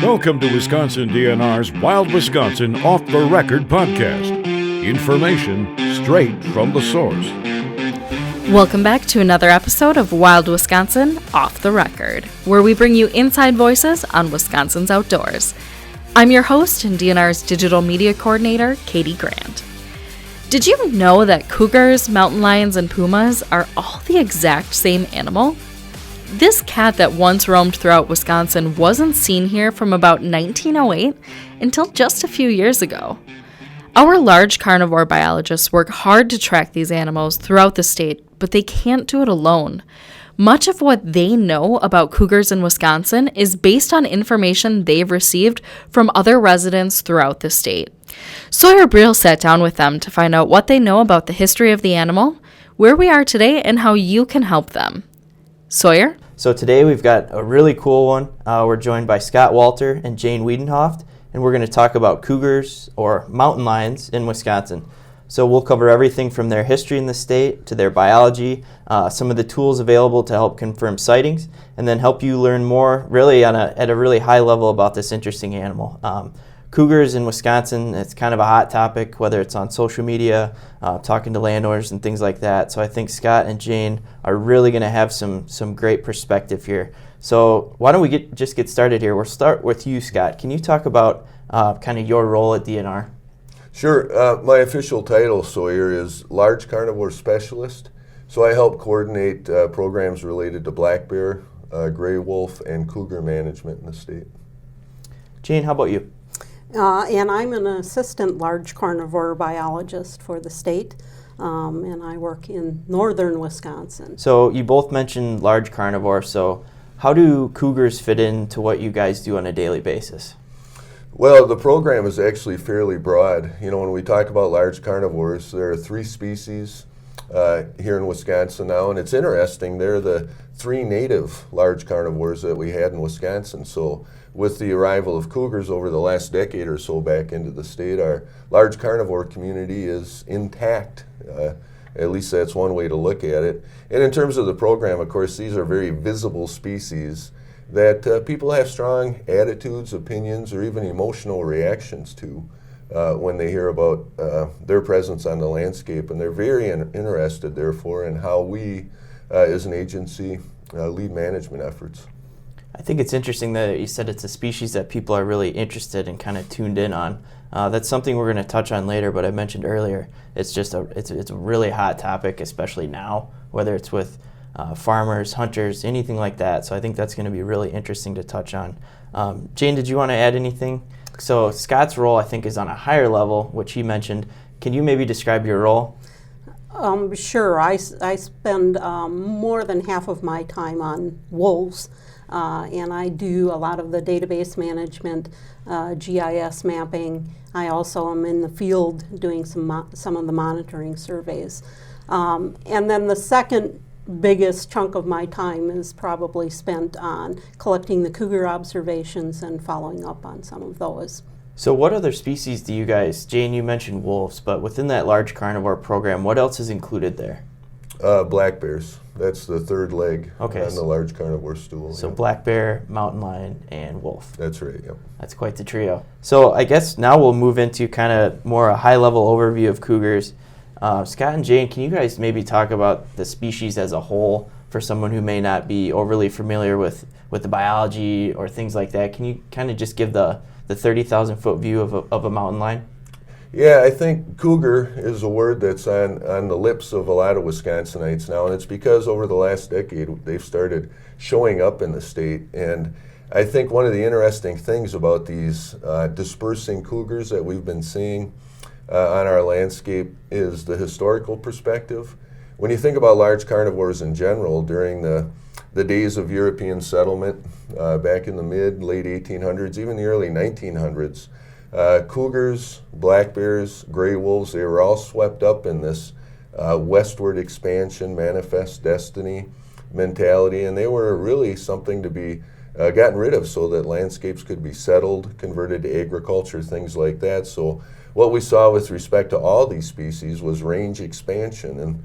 Welcome to Wisconsin DNR's Wild Wisconsin Off the Record podcast. Information straight from the source. Welcome back to another episode of Wild Wisconsin Off the Record, where we bring you inside voices on Wisconsin's outdoors. I'm your host and DNR's digital media coordinator, Katie Grant. Did you know that cougars, mountain lions, and pumas are all the exact same animal? This cat that once roamed throughout Wisconsin wasn't seen here from about 1908 until just a few years ago. Our large carnivore biologists work hard to track these animals throughout the state, but they can't do it alone. Much of what they know about cougars in Wisconsin is based on information they've received from other residents throughout the state. Sawyer Briel sat down with them to find out what they know about the history of the animal, where we are today, and how you can help them. Sawyer? So today we've got a really cool one. We're joined by Scott Walter and Jane Wiedenhoft, and we're going to talk about cougars or mountain lions in Wisconsin. So we'll cover everything from their history in the state to their biology, some of the tools available to help confirm sightings, and then help you learn more really at a really high level about this interesting animal. Cougars in Wisconsin, it's kind of a hot topic, whether it's on social media, talking to landowners and things like that. So I think Scott and Jane are really going to have some great perspective here. So why don't we just get started here? We'll start with you, Scott. Can you talk about kind of your role at DNR? Sure. My official title, Sawyer, is Large Carnivore Specialist. So I help coordinate programs related to black bear, gray wolf, and cougar management in the state. Jane, how about you? And I'm an assistant large carnivore biologist for the state, and I work in northern Wisconsin. So you both mentioned large carnivore, so how do cougars fit into what you guys do on a daily basis? Well, the program is actually fairly broad. You know, when we talk about large carnivores, there are 3 species here in Wisconsin now, and it's interesting, they're the 3 native large carnivores that we had in Wisconsin. So with the arrival of cougars over the last decade or so back into the state, our large carnivore community is intact. At least that's one way to look at it. And in terms of the program, of course, these are very visible species that people have strong attitudes, opinions, or even emotional reactions to when they hear about their presence on the landscape. And they're very interested, therefore, in how we, as an agency, lead management efforts. I think it's interesting that you said it's a species that people are really interested and kind of tuned in on. That's something we're going to touch on later, but I mentioned earlier, it's just it's a really hot topic, especially now, whether it's with farmers, hunters, anything like that. So I think that's going to be really interesting to touch on. Jane, did you want to add anything? So Scott's role, I think, is on a higher level, which he mentioned. Can you maybe describe your role? Sure. I spend more than half of my time on wolves, and I do a lot of the database management, GIS mapping. I also am in the field doing some of the monitoring surveys. And then the second biggest chunk of my time is probably spent on collecting the cougar observations and following up on some of those. So what other species do you guys, Jane, you mentioned wolves, but within that large carnivore program, what else is included there? Black bears. That's the third leg on the large carnivore stool. So black bear, mountain lion, and wolf. That's right, yep. That's quite the trio. So I guess now we'll move into kind of more a high-level overview of cougars. Scott and Jane, can you guys maybe talk about the species as a whole for someone who may not be overly familiar with the biology or things like that? Can you kind of just give the 30,000-foot view of a mountain lion? Yeah, I think cougar is a word that's on the lips of a lot of Wisconsinites now, and it's because over the last decade they've started showing up in the state. And I think one of the interesting things about these dispersing cougars that we've been seeing on our landscape is the historical perspective. When you think about large carnivores in general, during the days of European settlement back in the late 1800s, even the early 1900s, cougars, black bears, gray wolves, they were all swept up in this westward expansion, manifest destiny mentality, and they were really something to be gotten rid of so that landscapes could be settled, converted to agriculture, things like that. So what we saw with respect to all these species was range expansion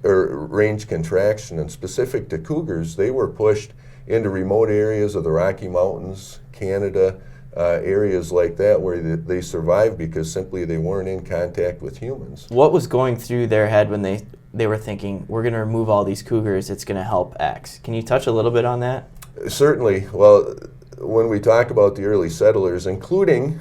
or range contraction, and specific to cougars, they were pushed into remote areas of the Rocky Mountains, Canada, areas like that where they survived because simply they weren't in contact with humans. What was going through their head when they were thinking, we're going to remove all these cougars, it's going to help X? Can you touch a little bit on that? Certainly. Well, when we talk about the early settlers, including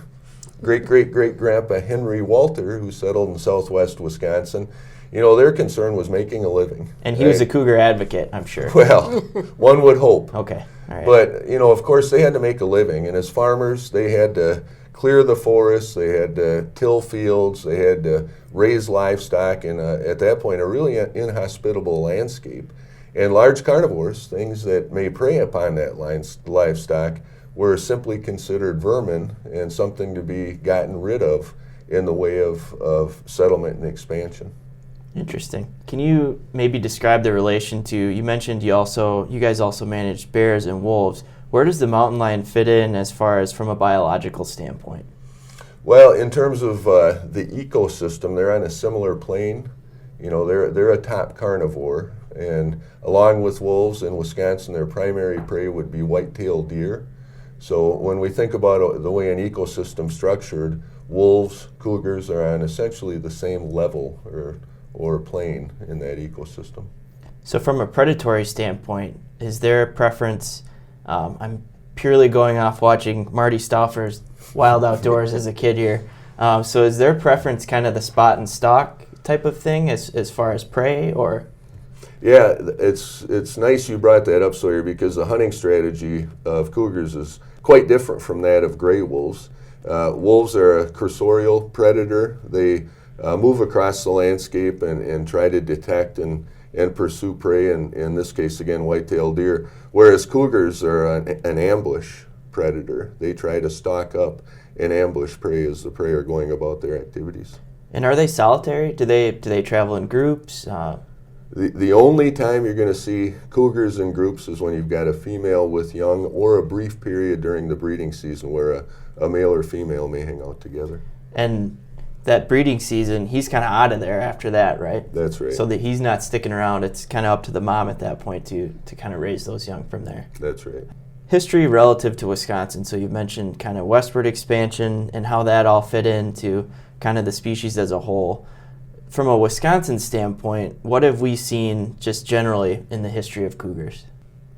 great-great-great-grandpa Henry Walter, who settled in southwest Wisconsin, their concern was making a living. And he was a cougar advocate, I'm sure. Well, one would hope. Okay. All right. But, of course, they had to make a living. And as farmers, they had to clear the forests, they had to till fields, they had to raise livestock in, at that point, a really inhospitable landscape. And large carnivores, things that may prey upon that livestock, were simply considered vermin and something to be gotten rid of in the way of settlement and expansion. Interesting. Can you maybe describe the relation to, you mentioned you guys also manage bears and wolves. Where does the mountain lion fit in as far as from a biological standpoint? Well, in terms of the ecosystem, they're on a similar plane. They're a top carnivore, and along with wolves in Wisconsin, their primary prey would be white-tailed deer. So when we think about the way an ecosystem's structured, wolves, cougars are on essentially the same level or plane in that ecosystem. So from a predatory standpoint, is there a preference? I'm purely going off watching Marty Stauffer's Wild Outdoors as a kid here. So is their preference kind of the spot and stalk type of thing as far as prey, or? Yeah, it's nice you brought that up, Sawyer, because the hunting strategy of cougars is quite different from that of gray wolves. Wolves are a cursorial predator. They move across the landscape and try to detect and pursue prey, and in this case, again, white-tailed deer, whereas cougars are an ambush predator. They try to stalk up and ambush prey as the prey are going about their activities. And are they solitary? Do they travel in groups? The only time you're going to see cougars in groups is when you've got a female with young, or a brief period during the breeding season where a male or female may hang out together. And that breeding season, he's kind of out of there after that, right? That's right. So that he's not sticking around. It's kind of up to the mom at that point to kind of raise those young from there. That's right. History relative to Wisconsin. So you mentioned kind of westward expansion and how that all fit into kind of the species as a whole. From a Wisconsin standpoint, what have we seen just generally in the history of cougars?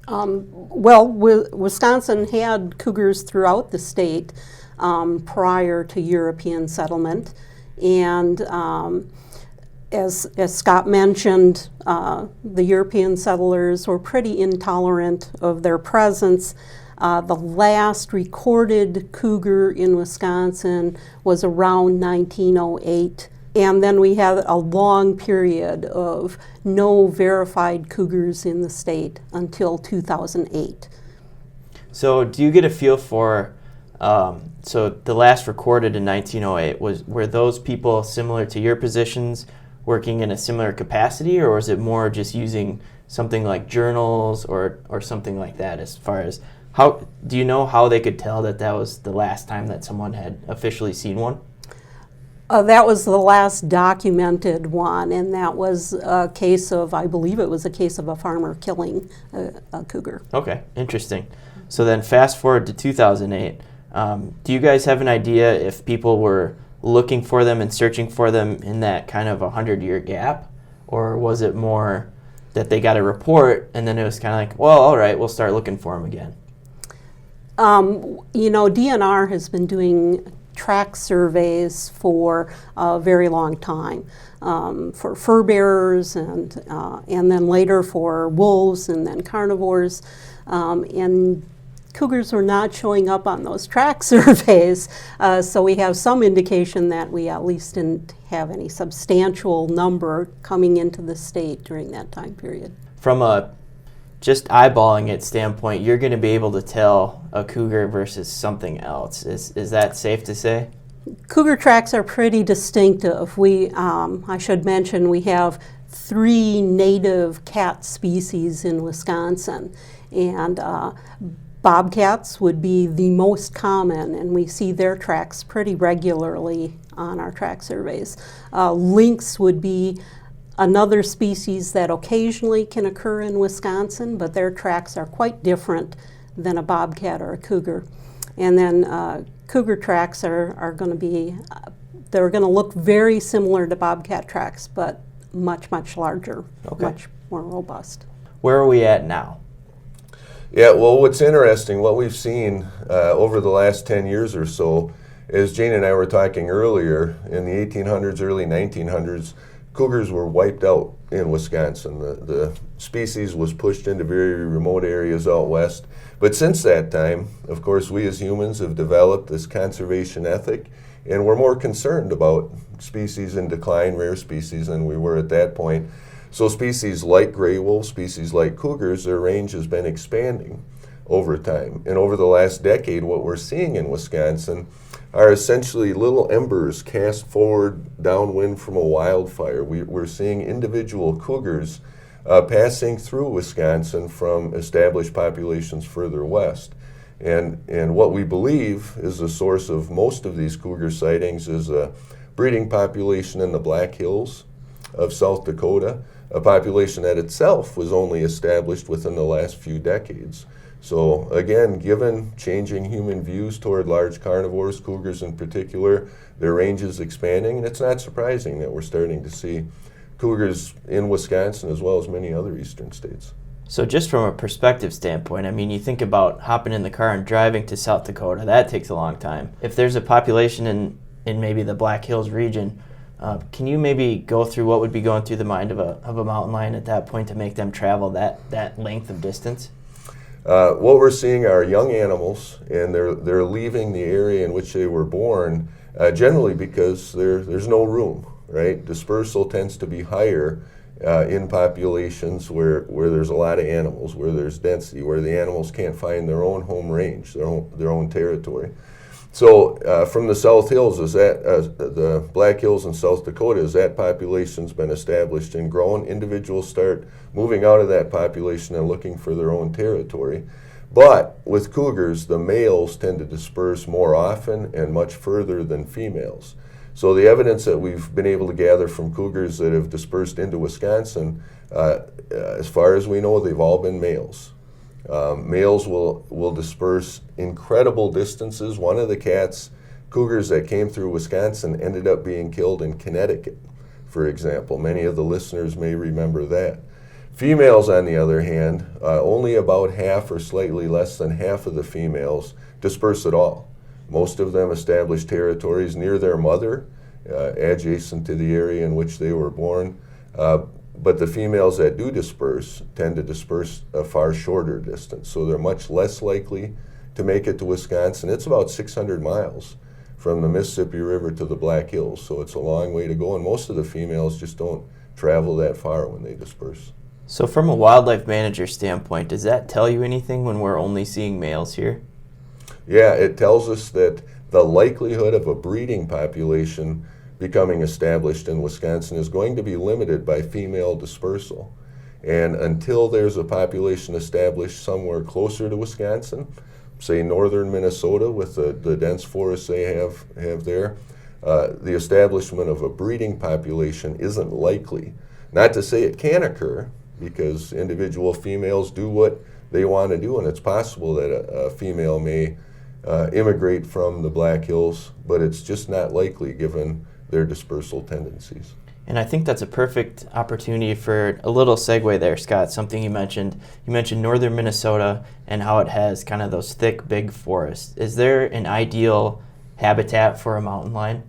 Wisconsin had cougars throughout the state prior to European settlement. And as Scott mentioned, the European settlers were pretty intolerant of their presence. The last recorded cougar in Wisconsin was around 1908. And then we had a long period of no verified cougars in the state until 2008. So do you get a feel for, so the last recorded in 1908, were those people similar to your positions, working in a similar capacity, or was it more just using something like journals or something like that? As far as how, do you know how they could tell that that was the last time that someone had officially seen one? That was the last documented one, and that was a case of, I believe it was a case of a farmer killing a cougar. Okay, interesting. So then fast forward to 2008. Do you guys have an idea if people were looking for them and searching for them in that kind of 100-year gap? Or was it more that they got a report and then it was kind of like, well, all right, we'll start looking for them again? DNR has been doing track surveys for a very long time, for fur bearers and then later for wolves and then carnivores. And cougars were not showing up on those track surveys, so we have some indication that we at least didn't have any substantial number coming into the state during that time period. From a just eyeballing it standpoint, you're going to be able to tell a cougar versus something else. Is that safe to say? Cougar tracks are pretty distinctive. I should mention we have 3 native cat species in Wisconsin, and bobcats would be the most common, and we see their tracks pretty regularly on our track surveys. Lynx would be another species that occasionally can occur in Wisconsin, but their tracks are quite different than a bobcat or a cougar. And then cougar tracks are going to be, they're going to look very similar to bobcat tracks, but much, much larger, much more robust. Where are we at now? Yeah, well, what's interesting, what we've seen over the last 10 years or so, as Jane and I were talking earlier, in the 1800s, early 1900s, cougars were wiped out in Wisconsin. The species was pushed into very remote areas out west. But since that time, of course, we as humans have developed this conservation ethic, and we're more concerned about species in decline, rare species, than we were at that point. So species like gray wolves, species like cougars, their range has been expanding over time. And over the last decade, what we're seeing in Wisconsin are essentially little embers cast forward downwind from a wildfire. We're seeing individual cougars passing through Wisconsin from established populations further west. And what we believe is the source of most of these cougar sightings is a breeding population in the Black Hills of South Dakota, a population that itself was only established within the last few decades. So again, given changing human views toward large carnivores, cougars in particular, their range is expanding, and it's not surprising that we're starting to see cougars in Wisconsin as well as many other eastern states. So just from a perspective standpoint, I mean, you think about hopping in the car and driving to South Dakota, that takes a long time. If there's a population in maybe the Black Hills region, can you maybe go through what would be going through the mind of a mountain lion at that point to make them travel that length of distance? What we're seeing are young animals, and they're leaving the area in which they were born, generally because there's no room, right? Dispersal tends to be higher in populations where there's a lot of animals, where there's density, where the animals can't find their own home range, their own territory. So from the South Hills, the Black Hills in South Dakota, as that population's been established and grown, individuals start moving out of that population and looking for their own territory. But with cougars, the males tend to disperse more often and much further than females. So the evidence that we've been able to gather from cougars that have dispersed into Wisconsin, as far as we know, they've all been males. Males will disperse incredible distances. One of the cougars that came through Wisconsin ended up being killed in Connecticut, for example. Many of the listeners may remember that. Females, on the other hand, only about half or slightly less than half of the females disperse at all. Most of them establish territories near their mother, adjacent to the area in which they were born. But the females that do disperse tend to disperse a far shorter distance, so they're much less likely to make it to Wisconsin. It's about 600 miles from the Mississippi River to the Black Hills, so it's a long way to go, and most of the females just don't travel that far when they disperse. So from a wildlife manager standpoint, does that tell you anything when we're only seeing males here? Yeah, it tells us that the likelihood of a breeding population becoming established in Wisconsin is going to be limited by female dispersal. And until there's a population established somewhere closer to Wisconsin, say northern Minnesota with the dense forests they have there, the establishment of a breeding population isn't likely. Not to say it can occur, because individual females do what they want to do, and it's possible that a female may immigrate from the Black Hills, but it's just not likely given their dispersal tendencies. And I think that's a perfect opportunity for a little segue there, Scott, something you mentioned. You mentioned northern Minnesota and how it has kind of those thick, big forests. Is there an ideal habitat for a mountain lion?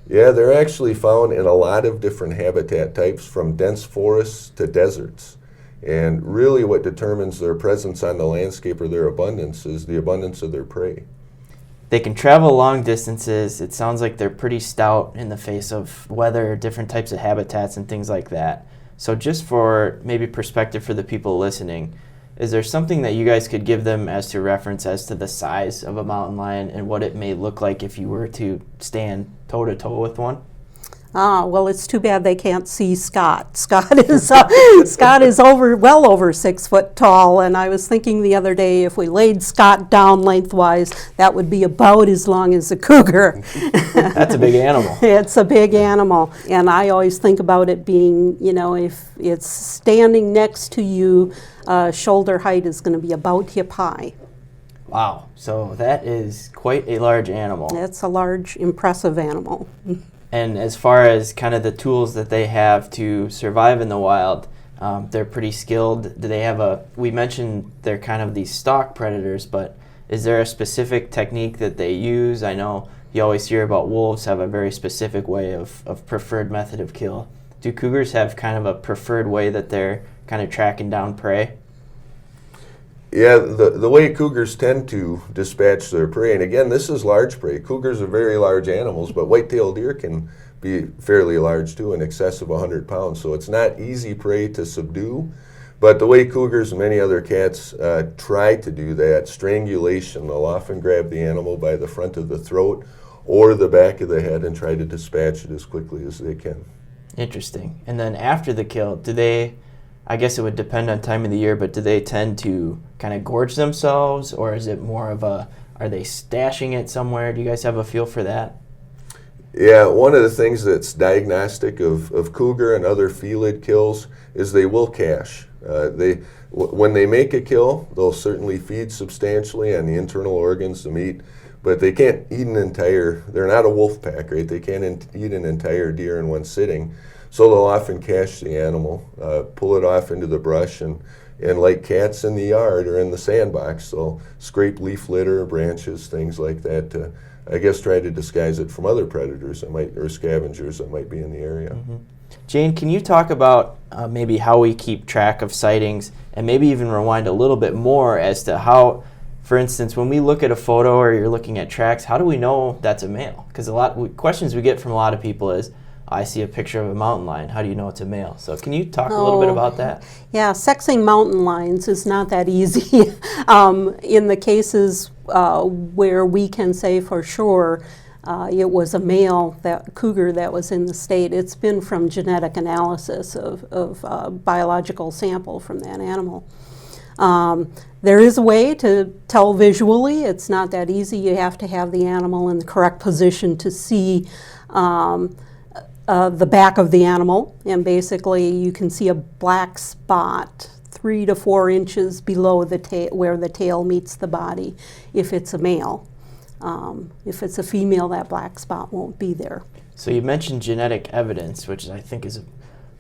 Yeah, they're actually found in a lot of different habitat types, from dense forests to deserts. And really what determines their presence on the landscape or their abundance is the abundance of their prey. They can travel long distances. It sounds like they're pretty stout in the face of weather, different types of habitats and things like that. So just for maybe perspective for the people listening, is there something that you guys could give them as to reference as to the size of a mountain lion and what it may look like if you were to stand toe-to-toe with one? Well, it's too bad they can't see Scott. Scott is well over 6 foot tall, and I was thinking the other day if we laid Scott down lengthwise, that would be about as long as a cougar. That's a big animal. It's a big animal, and I always think about it being, if it's standing next to you, shoulder height is going to be about hip high. Wow, so that is quite a large animal. It's a large, impressive animal. And as far as kind of the tools that they have to survive in the wild, they're pretty skilled. Do they have we mentioned they're kind of these stalk predators, but is there a specific technique that they use? I know you always hear about wolves have a very specific way of preferred method of kill. Do cougars have kind of a preferred way that they're kind of tracking down prey? Yeah, the way cougars tend to dispatch their prey, and again, this is large prey. Cougars are very large animals, but white-tailed deer can be fairly large too, in excess of 100 pounds. So it's not easy prey to subdue. But the way cougars and many other cats try to do that, strangulation, they'll often grab the animal by the front of the throat or the back of the head and try to dispatch it as quickly as they can. Interesting. And then after the kill, do they, I guess it would depend on time of the year, but do they tend to kind of gorge themselves, or is it more of are they stashing it somewhere? Do you guys have a feel for that? Yeah, one of the things that's diagnostic of cougar and other felid kills is they will cache. When they make a kill, they'll certainly feed substantially on the internal organs, the meat, but they can't eat they're not a wolf pack, right? They can't eat an entire deer in one sitting. So they'll often cache the animal, pull it off into the brush, and like cats in the yard or in the sandbox, they'll scrape leaf litter, branches, things like that to, I guess, try to disguise it from other predators or scavengers that might be in the area. Mm-hmm. Jane, can you talk about maybe how we keep track of sightings, and maybe even rewind a little bit more as to how, for instance, when we look at a photo or you're looking at tracks, how do we know that's a male? Because questions we get from a lot of people is, I see a picture of a mountain lion. How do you know it's a male? So can you talk a little bit about that? Yeah, sexing mountain lions is not that easy. In the cases where we can say for sure it was a male cougar that was in the state, it's been from genetic analysis of biological sample from that animal. There is a way to tell visually. It's not that easy. You have to have the animal in the correct position to see the back of the animal, and basically you can see a black spot 3 to 4 inches below the where the tail meets the body if it's a male. If it's a female, that black spot won't be there. So you mentioned genetic evidence, which I think is a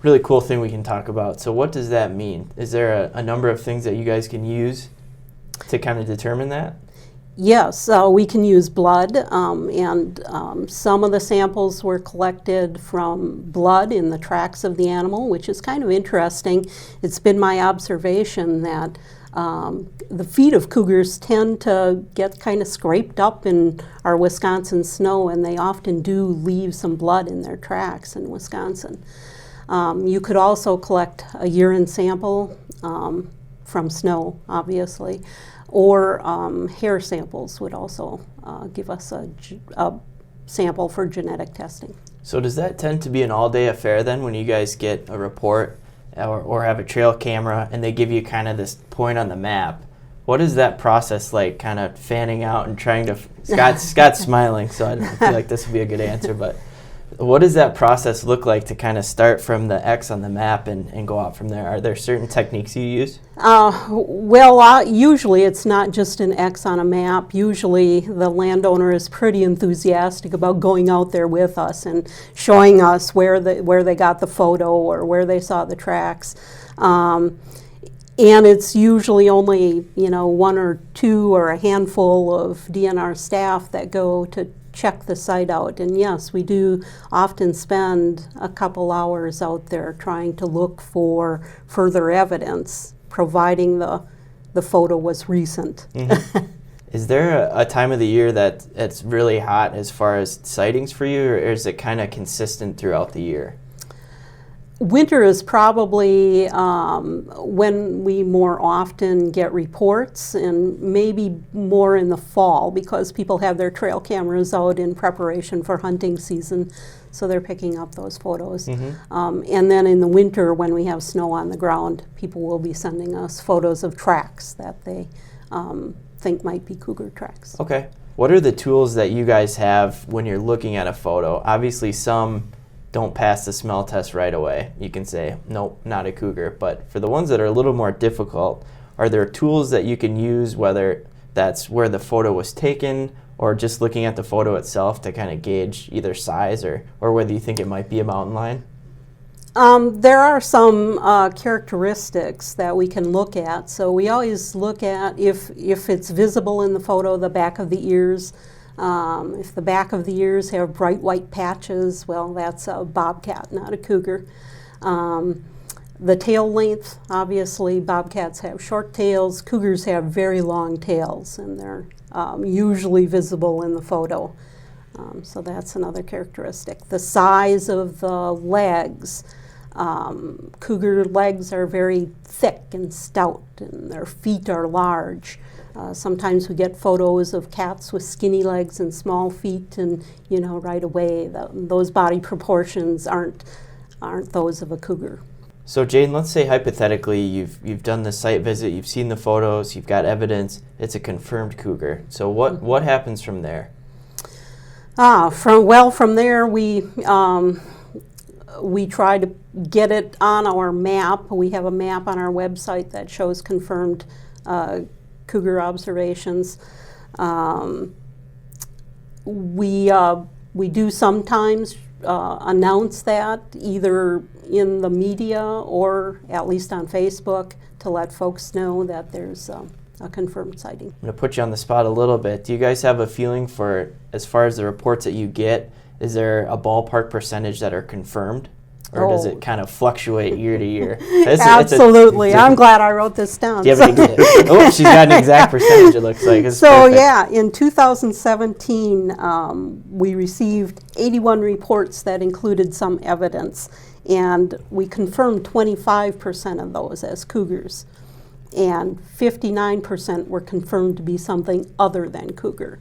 really cool thing we can talk about. So what does that mean? Is there a number of things that you guys can use to kind of determine that? Yes, we can use blood, and some of the samples were collected from blood in the tracks of the animal, which is kind of interesting. It's been my observation that the feet of cougars tend to get kind of scraped up in our Wisconsin snow, and they often do leave some blood in their tracks in Wisconsin. You could also collect a urine sample from snow, obviously, or hair samples would also give us a sample for genetic testing. So does that tend to be an all-day affair then when you guys get a report or have a trail camera and they give you kind of this point on the map? What is that process like, kind of fanning out and trying to... Scott's smiling, so I feel like this would be a good answer, but what does that process look like to kind of start from the X on the map and go out from there? Are there certain techniques you use? Usually it's not just an X on a map. Usually the landowner is pretty enthusiastic about going out there with us and showing us where they got the photo or where they saw the tracks. And it's usually only, 1 or 2 or a handful of DNR staff that go to check the site out. And yes, we do often spend a couple hours out there trying to look for further evidence, providing the photo was recent. Mm-hmm. Is there a time of the year that it's really hot as far as sightings for you, or is it kind of consistent throughout the year? Winter is probably when we more often get reports, and maybe more in the fall because people have their trail cameras out in preparation for hunting season, so they're picking up those photos. And then in the winter when we have snow on the ground, people will be sending us photos of tracks that they think might be cougar tracks. Okay. What are the tools that you guys have when you're looking at a photo? Obviously some don't pass the smell test right away. You can say, nope, not a cougar. But for the ones that are a little more difficult, are there tools that you can use, whether that's where the photo was taken or just looking at the photo itself to kind of gauge either size or whether you think it might be a mountain lion? There are some characteristics that we can look at. So we always look at if it's visible in the photo, the back of the ears. If the back of the ears have bright white patches, well, that's a bobcat, not a cougar. The tail length, obviously, bobcats have short tails. Cougars have very long tails, and they're usually visible in the photo. So that's another characteristic. The size of the legs. Cougar legs are very thick and stout, and their feet are large. Sometimes we get photos of cats with skinny legs and small feet, and right away those body proportions aren't those of a cougar. So Jane, let's say hypothetically you've done the site visit, you've seen the photos, you've got evidence, it's a confirmed cougar. So what happens from there? From there we try to get it on our map. We have a map on our website that shows confirmed cougar observations. We do sometimes announce that either in the media or at least on Facebook to let folks know that there's a confirmed sighting. I'm going to put you on the spot a little bit. Do you guys have a feeling for, as far as the reports that you get, is there a ballpark percentage that are confirmed? Or does it kind of fluctuate year to year? Absolutely. I'm glad I wrote this down. Do you have oh, she's got an exact percentage, it looks like. It's so perfect. Yeah, in 2017, we received 81 reports that included some evidence, and we confirmed 25% of those as cougars, and 59% were confirmed to be something other than cougar.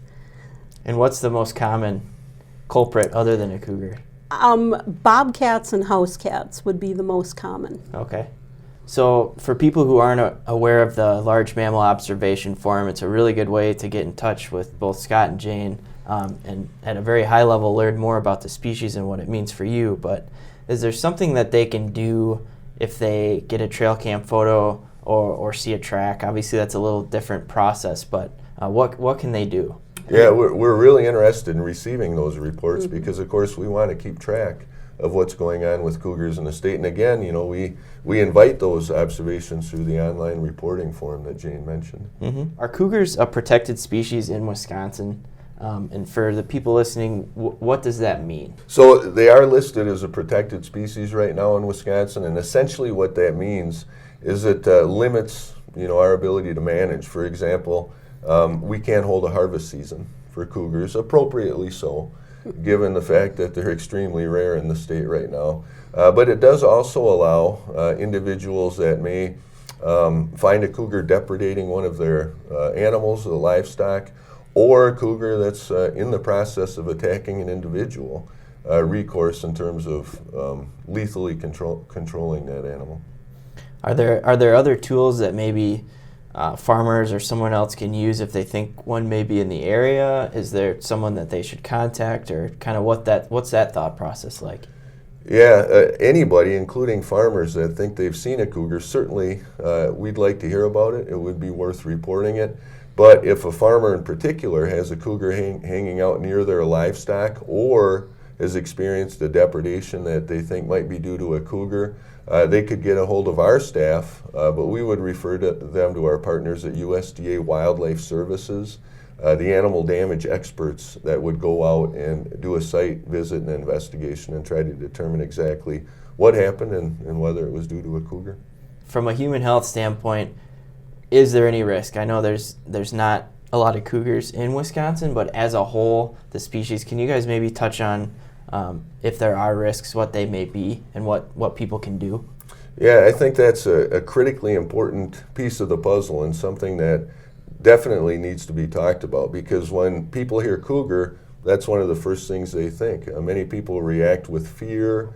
And what's the most common culprit other than a cougar? Bobcats and house cats would be the most common. Okay. So for people who aren't aware of the Large Mammal Observation Forum, it's a really good way to get in touch with both Scott and Jane and at a very high level learn more about the species and what it means for you. But is there something that they can do if they get a trail cam photo or see a track? Obviously that's a little different process, but what can they do? Yeah, we're really interested in receiving those reports because, of course, we want to keep track of what's going on with cougars in the state. And again, we invite those observations through the online reporting form that Jane mentioned. Mm-hmm. Are cougars a protected species in Wisconsin? And for the people listening, what does that mean? So they are listed as a protected species right now in Wisconsin, and essentially what that means is it limits our ability to manage. For example, we can't hold a harvest season for cougars, appropriately so, given the fact that they're extremely rare in the state right now. But it does also allow individuals that may find a cougar depredating one of their animals, the livestock, or a cougar that's in the process of attacking an individual, recourse in terms of lethally controlling that animal. Are there other tools that maybe farmers or someone else can use if they think one may be in the area? Is there someone that they should contact, or kind of what's that thought process like? Yeah, anybody, including farmers that think they've seen a cougar, certainly we'd like to hear about it. It would be worth reporting it. But if a farmer in particular has a cougar hanging out near their livestock or has experienced a depredation that they think might be due to a cougar, they could get a hold of our staff, but we would refer them to our partners at USDA Wildlife Services, the animal damage experts that would go out and do a site visit and investigation and try to determine exactly what happened and whether it was due to a cougar. From a human health standpoint, is there any risk? I know there's not a lot of cougars in Wisconsin, but as a whole, the species, can you guys maybe touch on if there are risks, what they may be, and what people can do? Yeah, I think that's a critically important piece of the puzzle and something that definitely needs to be talked about, because when people hear cougar, that's one of the first things they think. Many people react with fear,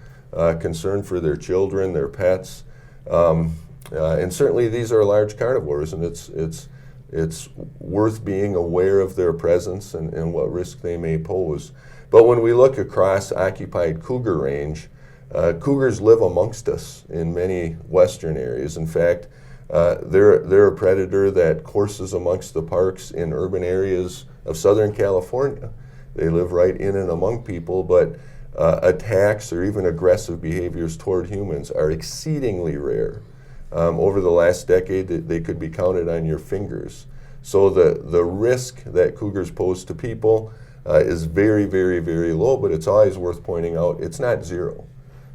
concern for their children, their pets, and certainly these are large carnivores, and it's worth being aware of their presence and what risk they may pose. But when we look across occupied cougar range, cougars live amongst us in many western areas. In fact, they're a predator that courses amongst the parks in urban areas of Southern California. They live right in and among people, but attacks or even aggressive behaviors toward humans are exceedingly rare. Over the last decade, they could be counted on your fingers. So the risk that cougars pose to people is very, very, very low, but it's always worth pointing out it's not zero.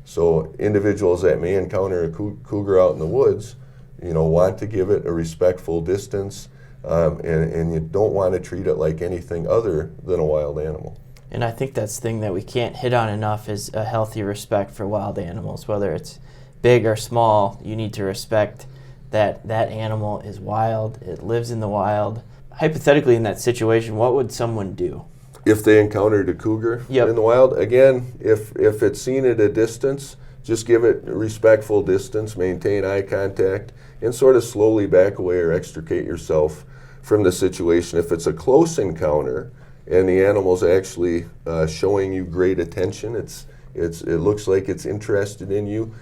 So individuals that may encounter a cougar out in the woods, want to give it a respectful distance, and you don't want to treat it like anything other than a wild animal. And I think that's the thing that we can't hit on enough is a healthy respect for wild animals. Whether it's big or small, you need to respect that animal is wild, it lives in the wild. Hypothetically, in that situation, what would someone do? If they encountered a cougar in the wild, again, if it's seen at a distance, just give it a respectful distance, maintain eye contact, and sort of slowly back away or extricate yourself from the situation. If it's a close encounter and the animal's actually showing you great attention, it looks like it's interested in you,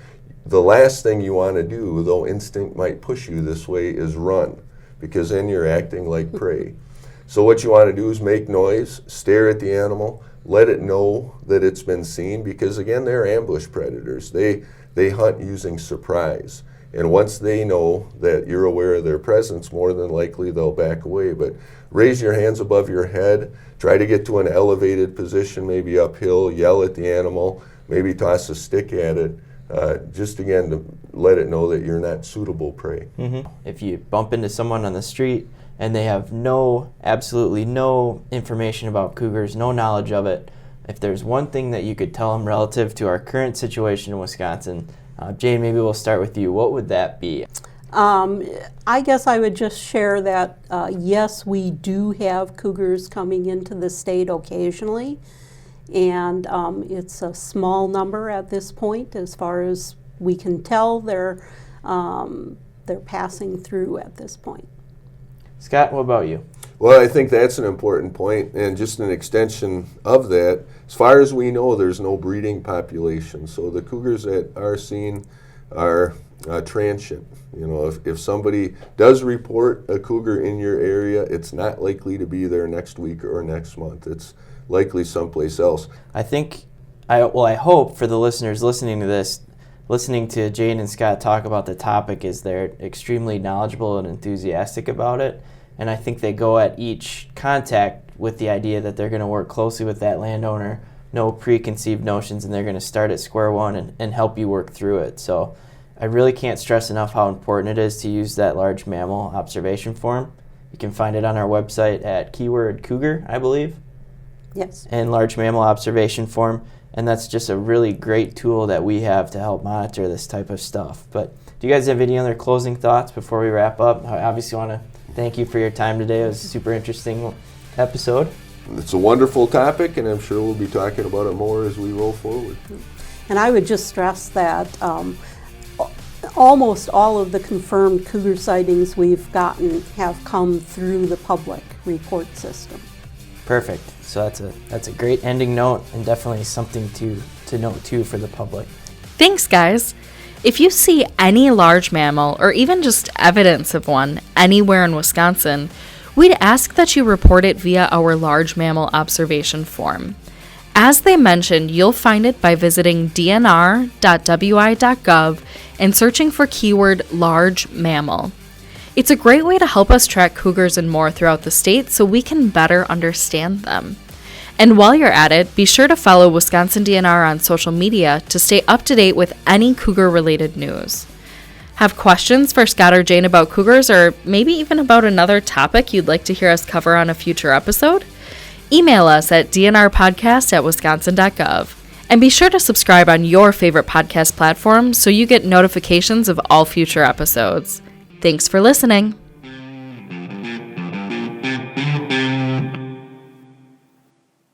the last thing you want to do, though instinct might push you this way, is run, because then you're acting like prey. So what you want to do is make noise, stare at the animal, let it know that it's been seen, because again, they're ambush predators. They hunt using surprise. And once they know that you're aware of their presence, more than likely they'll back away. But raise your hands above your head, try to get to an elevated position, maybe uphill, yell at the animal, maybe toss a stick at it, just again to let it know that you're not suitable prey. Mm-hmm. If you bump into someone on the street and they have absolutely no information about cougars, no knowledge of it, if there's one thing that you could tell them relative to our current situation in Wisconsin, Jane, maybe we'll start with you. What would that be? I guess I would just share that, yes, we do have cougars coming into the state occasionally, and it's a small number at this point. As far as we can tell, they're passing through at this point. Scott, what about you? Well, I think that's an important point, and just an extension of that, as far as we know, there's no breeding population. So the cougars that are seen are transient. If somebody does report a cougar in your area, it's not likely to be there next week or next month. It's likely someplace else. I hope for the listeners listening to this, listening to Jane and Scott talk about the topic, is they're extremely knowledgeable and enthusiastic about it. And I think they go at each contact with the idea that they're going to work closely with that landowner, no preconceived notions, and they're going to start at square one and help you work through it. So I really can't stress enough how important it is to use that large mammal observation form. You can find it on our website at keyword cougar, I believe. Yes. And large mammal observation form. And that's just a really great tool that we have to help monitor this type of stuff. But do you guys have any other closing thoughts before we wrap up? I obviously want to thank you for your time today. It was a super interesting episode. It's a wonderful topic, and I'm sure we'll be talking about it more as we roll forward. And I would just stress that almost all of the confirmed cougar sightings we've gotten have come through the public report system. Perfect. So that's a great ending note, and definitely something to note too for the public. Thanks, guys. If you see any large mammal, or even just evidence of one, anywhere in Wisconsin, we'd ask that you report it via our large mammal observation form. As they mentioned, you'll find it by visiting dnr.wi.gov and searching for keyword large mammal. It's a great way to help us track cougars and more throughout the state so we can better understand them. And while you're at it, be sure to follow Wisconsin DNR on social media to stay up to date with any cougar-related news. Have questions for Scott or Jane about cougars, or maybe even about another topic you'd like to hear us cover on a future episode? Email us at dnrpodcast@wisconsin.gov. And be sure to subscribe on your favorite podcast platform so you get notifications of all future episodes. Thanks for listening.